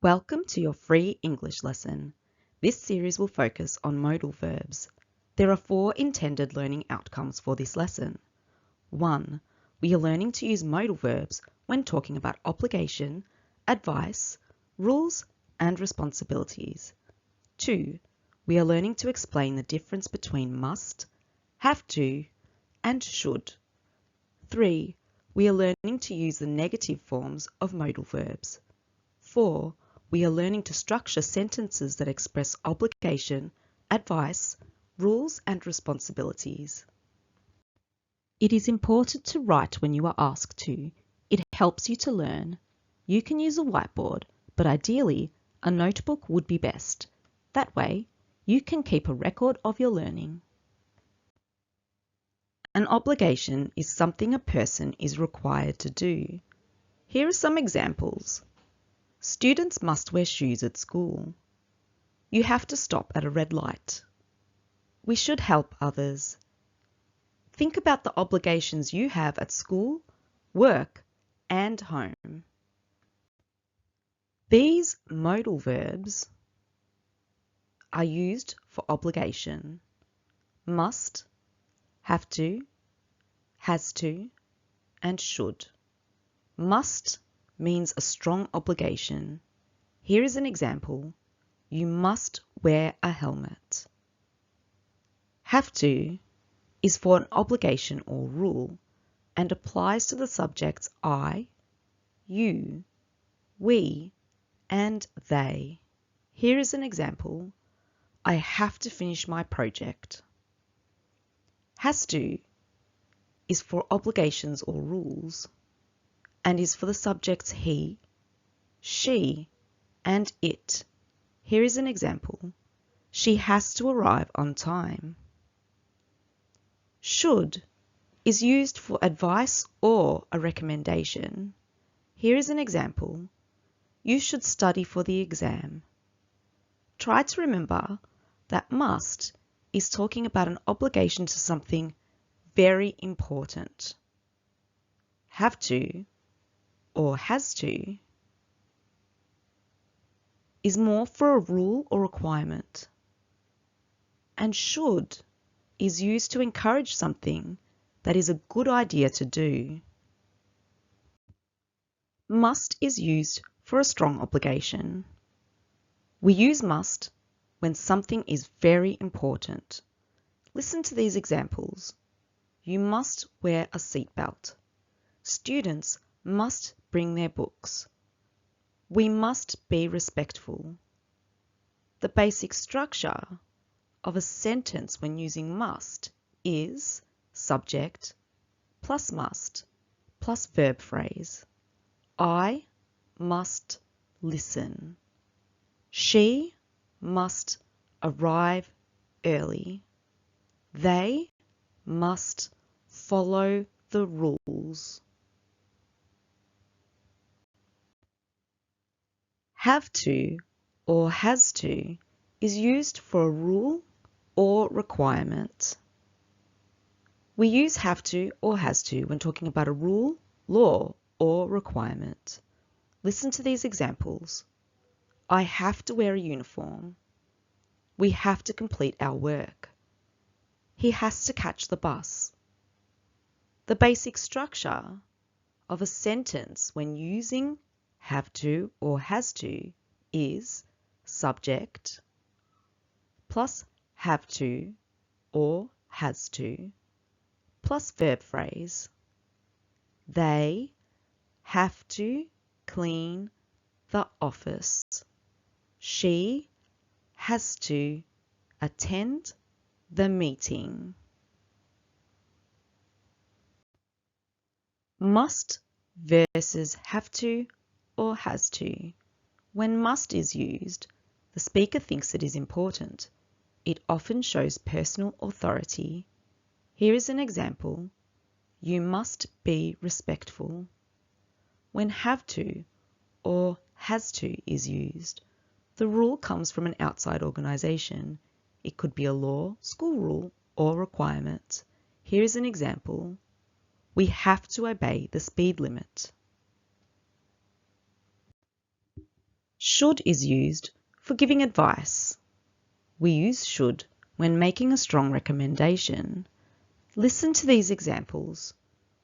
Welcome to your free English lesson. This series will focus on modal verbs. There are 4 intended learning outcomes for this lesson. 1. We are learning to use modal verbs when talking about obligation, advice, rules, and responsibilities. 2. We are learning to explain the difference between must, have to, and should. 3. We are learning to use the negative forms of modal verbs. 4. We are learning to structure sentences that express obligation, advice, rules and responsibilities. It is important to write when you are asked to. It helps you to learn. You can use a whiteboard, but ideally, a notebook would be best. That way, you can keep a record of your learning. An obligation is something a person is required to do. Here are some examples. Students must wear shoes at school. You have to stop at a red light. We should help others. Think about the obligations you have at school, work, and home. These modal verbs are used for obligation. Must, have to, has to, and should. Must means a strong obligation. Here is an example. You must wear a helmet. Have to is for an obligation or rule and applies to the subjects I, you, we, and they. Here is an example. I have to finish my project. Has to is for obligations or rules and is for the subjects he, she, and it. Here is an example. She has to arrive on time. Should is used for advice or a recommendation. Here is an example. You should study for the exam. Try to remember that must is talking about an obligation to something very important. Have to or has to is more for a rule or requirement. And should is used to encourage something that is a good idea to do. Must is used for a strong obligation. We use must when something is very important. Listen to these examples. You must wear a seatbelt. Students must bring their books. We must be respectful. The basic structure of a sentence when using must is subject plus must plus verb phrase. I must listen. She must arrive early. They must follow the rules. Have to or has to is used for a rule or requirement. We use have to or has to when talking about a rule, law, or requirement. Listen to these examples. I have to wear a uniform. We have to complete our work. He has to catch the bus. The basic structure of a sentence when using have to or has to is subject plus have to or has to plus verb phrase. They have to clean the office. She has to attend the meeting. Must versus have to or has to. When must is used, the speaker thinks it is important. It often shows personal authority. Here is an example. You must be respectful. When have to or has to is used, the rule comes from an outside organisation. It could be a law, school rule, or requirement. Here is an example. We have to obey the speed limit. Should is used for giving advice. We use should when making a strong recommendation. Listen to these examples.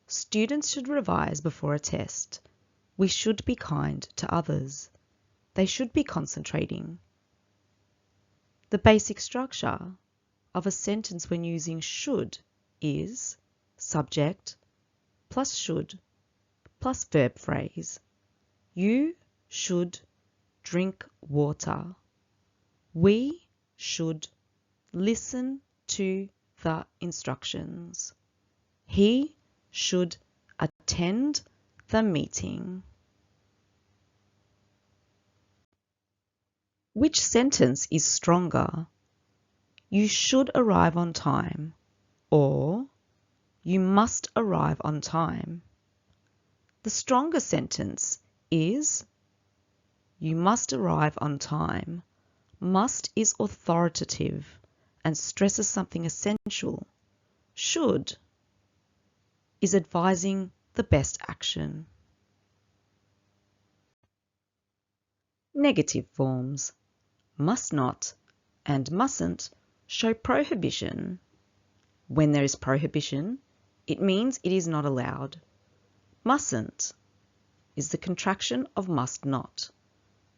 Students should revise before a test. We should be kind to others. They should be concentrating. The basic structure of a sentence when using should is subject plus should plus verb phrase. You should drink water. We should listen to the instructions. He should attend the meeting. Which sentence is stronger? You should arrive on time, or you must arrive on time. The stronger sentence is you must arrive on time. Must is authoritative and stresses something essential. Should is advising the best action. Negative forms. Must not and mustn't show prohibition. When there is prohibition, it means it is not allowed. Mustn't is the contraction of must not.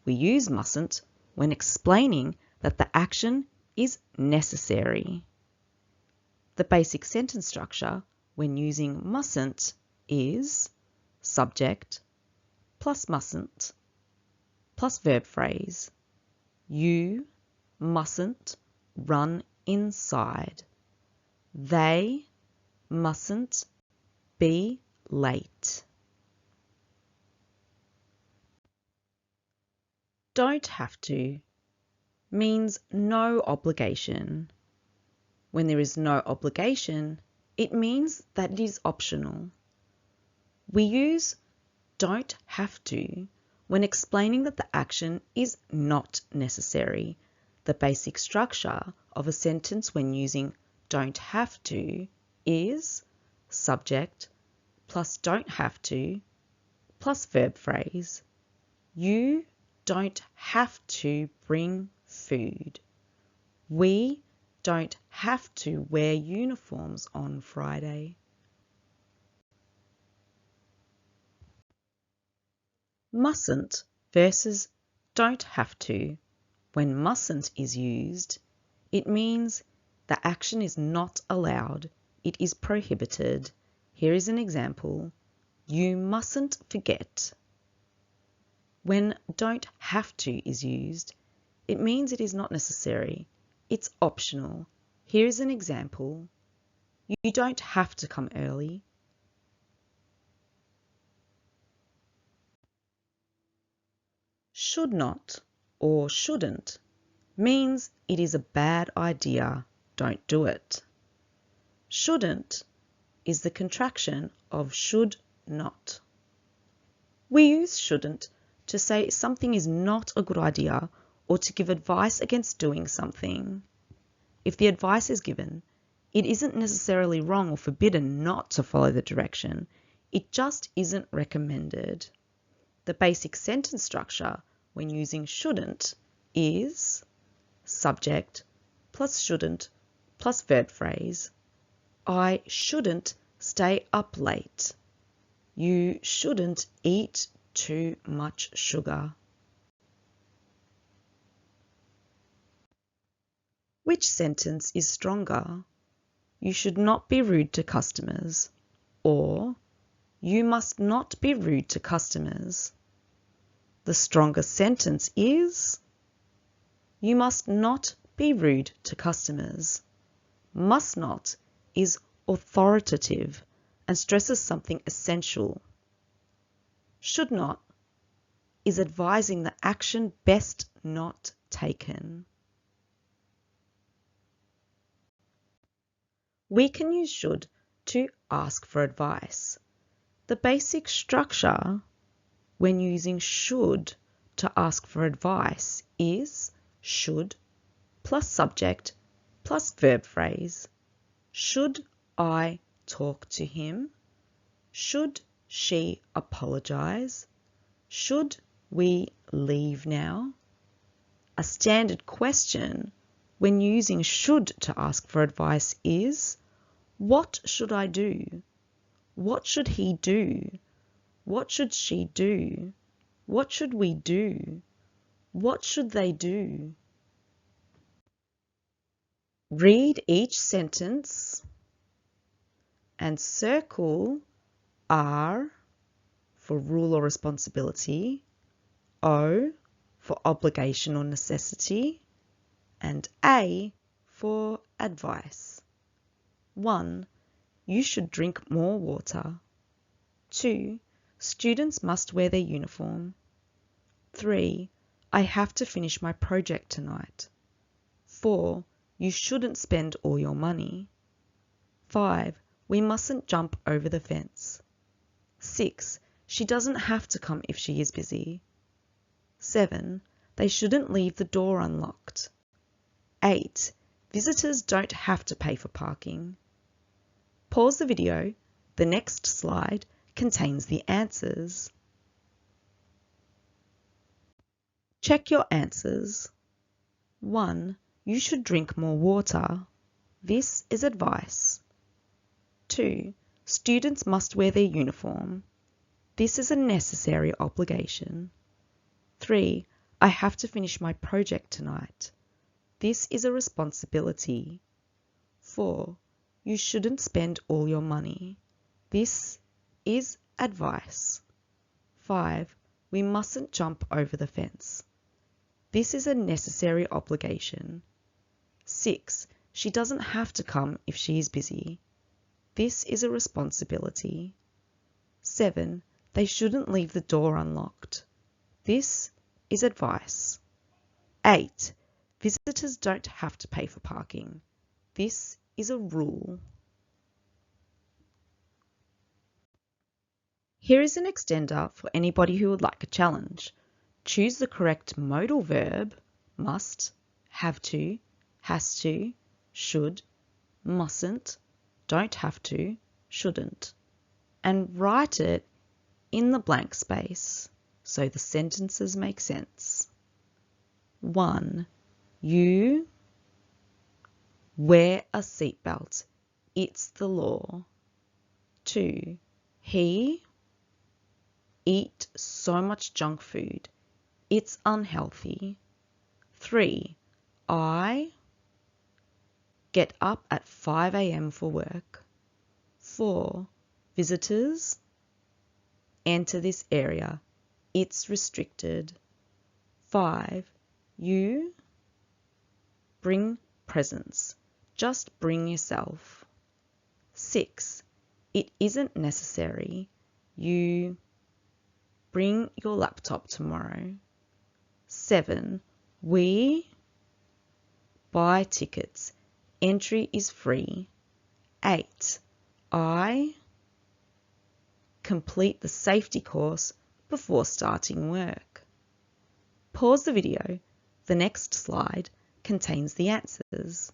We use mustn't when explaining that the action is necessary. The basic sentence structure when using mustn't is subject plus mustn't plus verb phrase. You mustn't run inside. They mustn't be late. Don't have to means no obligation. When there is no obligation, it means that it is optional. We use don't have to when explaining that the action is not necessary. The basic structure of a sentence when using don't have to is subject plus don't have to plus verb phrase. You don't have to bring food. We don't have to wear uniforms on Friday. Mustn't versus don't have to. When mustn't is used, it means the action is not allowed. It is prohibited. Here is an example. You mustn't forget. When don't have to is used, it means it is not necessary. It's optional. Here is an example. You don't have to come early. Should not or shouldn't means it is a bad idea. Don't do it. Shouldn't is the contraction of should not. We use shouldn't to say something is not a good idea or to give advice against doing something. If the advice is given, it isn't necessarily wrong or forbidden not to follow the direction. It just isn't recommended. The basic sentence structure when using shouldn't is subject plus shouldn't plus verb phrase. I shouldn't stay up late. You shouldn't eat too much sugar. Which sentence is stronger? You should not be rude to customers, or you must not be rude to customers. The stronger sentence is you must not be rude to customers. Must not is authoritative and stresses something essential. Should not is advising the action best not taken. We can use should to ask for advice. The basic structure when using should to ask for advice is should plus subject plus verb phrase. Should I talk to him? Should she apologize? Should we leave now? A standard question when using should to ask for advice is, what should I do? What should he do? What should she do? What should we do? What should they do? Read each sentence and circle R for rule or responsibility, O for obligation or necessity, and A for advice. 1. You should drink more water. 2. Students must wear their uniform. 3. I have to finish my project tonight. 4. You shouldn't spend all your money. 5. We mustn't jump over the fence. 6. She doesn't have to come if she is busy. 7. They shouldn't leave the door unlocked. 8. Visitors don't have to pay for parking. Pause the video. The next slide contains the answers. Check your answers. 1. You should drink more water. This is advice. 2. Students must wear their uniform. This is a necessary obligation. 3. I have to finish my project tonight. This is a responsibility. 4. You shouldn't spend all your money. This is advice. 5. We mustn't jump over the fence. This is a necessary obligation. 6. She doesn't have to come if she is busy. This is a responsibility. 7. They shouldn't leave the door unlocked. This is advice. 8. Visitors don't have to pay for parking. This is a rule. Here is an extender for anybody who would like a challenge. Choose the correct modal verb, must, have to, has to, should, mustn't, don't have to, shouldn't, and write it in the blank space so the sentences make sense. 1. You wear a seatbelt. It's the law. 2. He eat so much junk food. It's unhealthy. 3. I get up at 5 a.m. for work. 4. Visitors enter this area. It's restricted. 5. You bring presents. Just bring yourself. 6. It isn't necessary. You bring your laptop tomorrow. 7. We buy tickets. Entry is free. 8. I complete the safety course before starting work. Pause the video. The next slide contains the answers.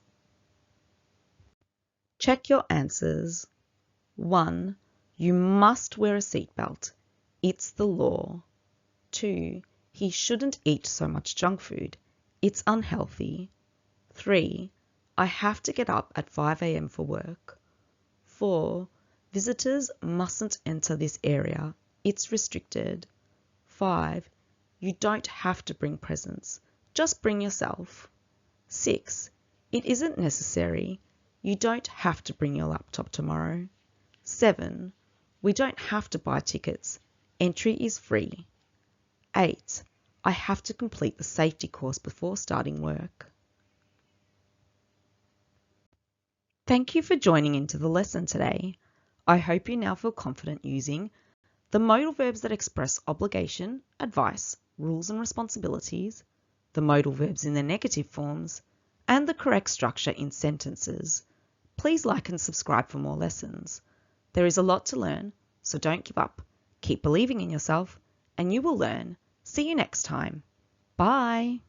Check your answers. 1. You must wear a seatbelt. It's the law. 2. He shouldn't eat so much junk food. It's unhealthy. 3. I have to get up at 5 a.m. for work. 4. Visitors mustn't enter this area. It's restricted. 5. You don't have to bring presents. Just bring yourself. 6. It isn't necessary. You don't have to bring your laptop tomorrow. 7. We don't have to buy tickets. Entry is free. 8. I have to complete the safety course before starting work. Thank you for joining into the lesson today. I hope you now feel confident using the modal verbs that express obligation, advice, rules and responsibilities, the modal verbs in their negative forms, and the correct structure in sentences. Please like and subscribe for more lessons. There is a lot to learn, so don't give up. Keep believing in yourself, and you will learn. See you next time. Bye.